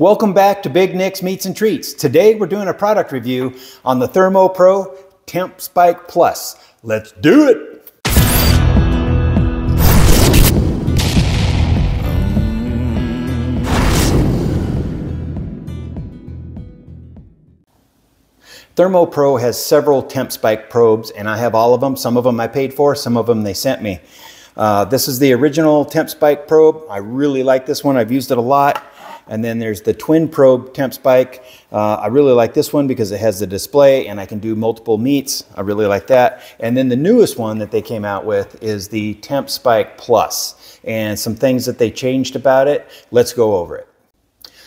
Welcome back to Big Nick's Meats and Treats. Today we're doing a product review on the ThermoPro TempSpike Plus. Let's do it! ThermoPro has several TempSpike probes, and I have all of them. Some of them I paid for, some of them they sent me. This is the original TempSpike probe. I really like this one. I've used it a lot. And then there's the twin probe TempSpike. I really like this one because it has the display and I can do multiple meats. I really like that. And then the newest one that they came out with is the TempSpike Plus. And some things that they changed about it. Let's go over it.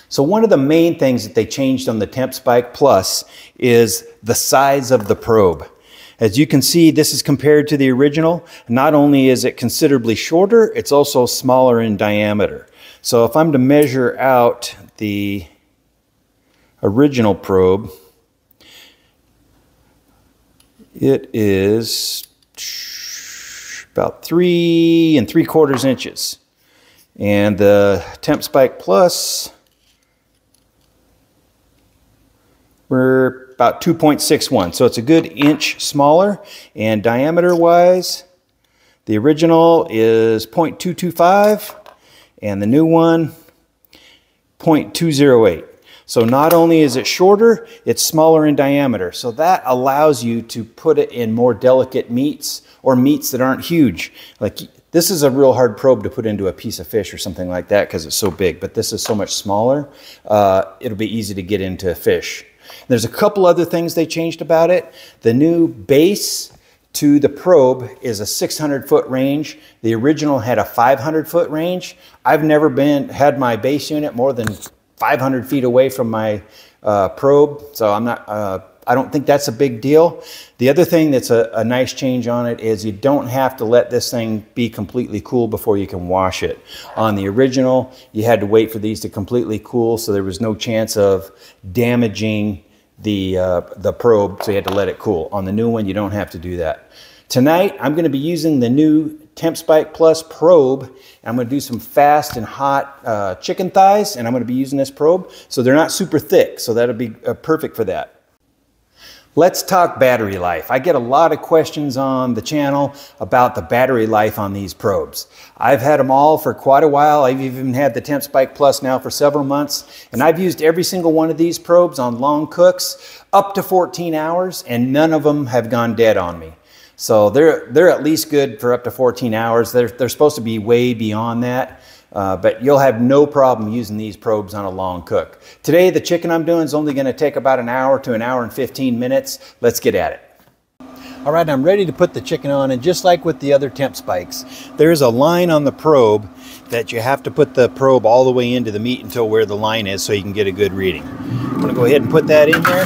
So one of the main things that they changed on the TempSpike Plus is the size of the probe. As you can see, this is compared to the original. Not only is it considerably shorter, it's also smaller in diameter. So if I'm to measure out the original probe, it is about 3 3/4 inches. And the TempSpike Plus, we're about 2.61. So it's a good inch smaller. And diameter wise, the original is 0.225. And the new one, 0.208. So not only is it shorter, it's smaller in diameter. So that allows you to put it in more delicate meats or meats that aren't huge. Like this is a real hard probe to put into a piece of fish or something like that because it's so big, but this is so much smaller. It'll be easy to get into fish. There's a couple other things they changed about it. The new base to the probe is a 600-foot range. The original had a 500-foot range. I've never had my base unit more than 500 feet away from my probe, so I don't think that's a big deal. The other thing that's a nice change on it is you don't have to let this thing be completely cool before you can wash it. On the original, you had to wait for these to completely cool, so there was no chance of damaging the probe, so you had to let it cool. On the new one, you don't have to do that. Tonight, I'm going to be using the new TempSpike Plus probe. I'm going to do some fast and hot chicken thighs, and I'm going to be using this probe. So they're not super thick, so that'll be perfect for that. Let's talk battery life. I get a lot of questions on the channel about the battery life on these probes. I've had them all for quite a while. I've even had the TempSpike Plus now for several months, and I've used every single one of these probes on long cooks up to 14 hours, and none of them have gone dead on me. So they're at least good for up to 14 hours. They're supposed to be way beyond that. But you'll have no problem using these probes on a long cook. Today, the chicken I'm doing is only going to take about an hour to an hour and 15 minutes. Let's get at it. All right, I'm ready to put the chicken on, and just like with the other TempSpikes, there's a line on the probe that you have to put the probe all the way into the meat until where the line is so you can get a good reading. I'm going to go ahead and put that in there.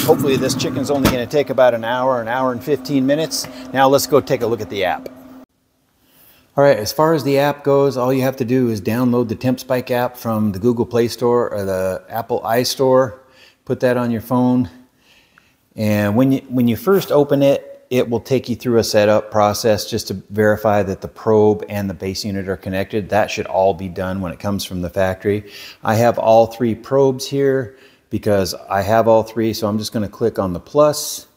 Hopefully this chicken's only going to take about an hour and 15 minutes. Now let's go take a look at the app. All right, as far as the app goes, all you have to do is download the TempSpike app from the Google Play Store or the Apple iStore. Put that on your phone. And when you first open it, it will take you through a setup process just to verify that the probe and the base unit are connected. That should all be done when it comes from the factory. I have all 3 probes here because I have all 3, so I'm just going to click on the plus,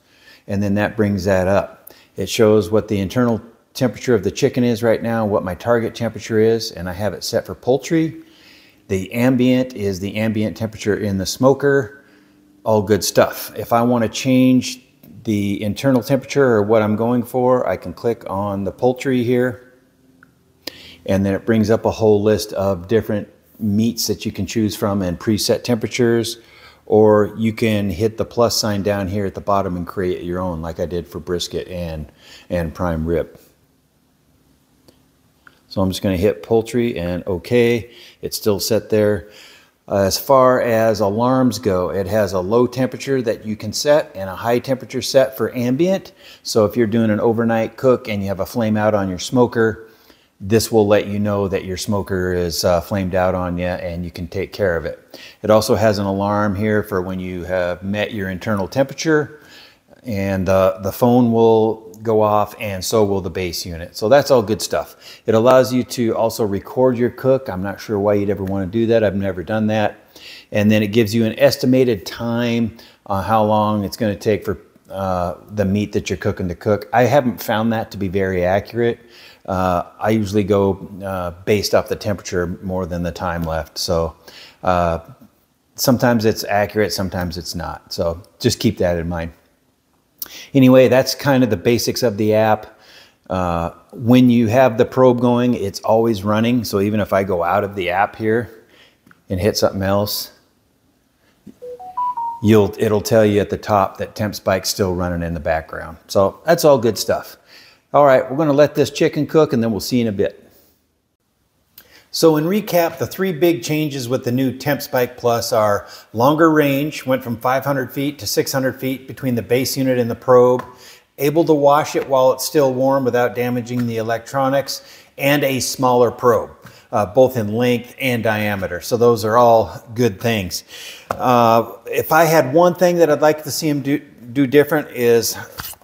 and then that brings that up. It shows what the internal temperature of the chicken is right now, what my target temperature is, and I have it set for poultry. The ambient is the ambient temperature in the smoker. All good stuff. If I want to change the internal temperature or what I'm going for, I can click on the poultry here, and then it brings up a whole list of different meats that you can choose from and preset temperatures, or you can hit the plus sign down here at the bottom and create your own, like I did for brisket and prime rib. So I'm just going to hit poultry and OK. It's still set there. As far as alarms go, it has a low temperature that you can set and a high temperature set for ambient. So if you're doing an overnight cook and you have a flame out on your smoker, this will let you know that your smoker is flamed out on you and you can take care of it. It also has an alarm here for when you have met your internal temperature, and the phone will go off, and so will the base unit. So that's all good stuff. It allows you to also record your cook. I'm not sure why you'd ever want to do that. I've never done that. And then it gives you an estimated time on how long it's going to take for the meat that you're cooking to cook. I haven't found that to be very accurate. I usually go based off the temperature more than the time left. So sometimes it's accurate, sometimes it's not. So just keep that in mind. Anyway, that's kind of the basics of the app. When you have the probe going, it's always running. So even if I go out of the app here and hit something else, it'll tell you at the top that TempSpike's still running in the background. So that's all good stuff. All right, we're gonna let this chicken cook and then we'll see you in a bit. So in recap, the three big changes with the new TempSpike Plus are longer range, went from 500 feet to 600 feet between the base unit and the probe, able to wash it while it's still warm without damaging the electronics, and a smaller probe, both in length and diameter. So those are all good things. If I had one thing that I'd like to see them do different is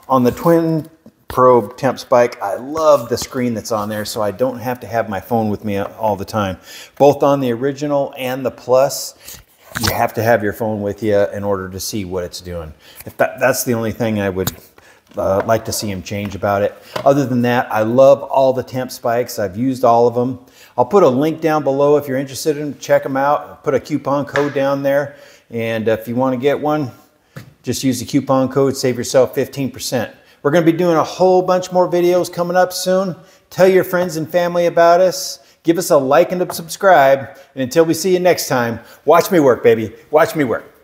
on the twin probe TempSpike, I love the screen that's on there, so I don't have to have my phone with me all the time. Both on the original and the Plus, you have to have your phone with you in order to see what it's doing. If that's the only thing I would like to see him change about it. Other than that, I love all the TempSpikes. I've used all of them. I'll put a link down below if you're interested in them. Check them out. I'll put a coupon code down there, and if you want to get one, just use the coupon code, save yourself 15%. We're going to be doing a whole bunch more videos coming up soon. Tell your friends and family about us. Give us a like and a subscribe. And until we see you next time, watch me work, baby. Watch me work.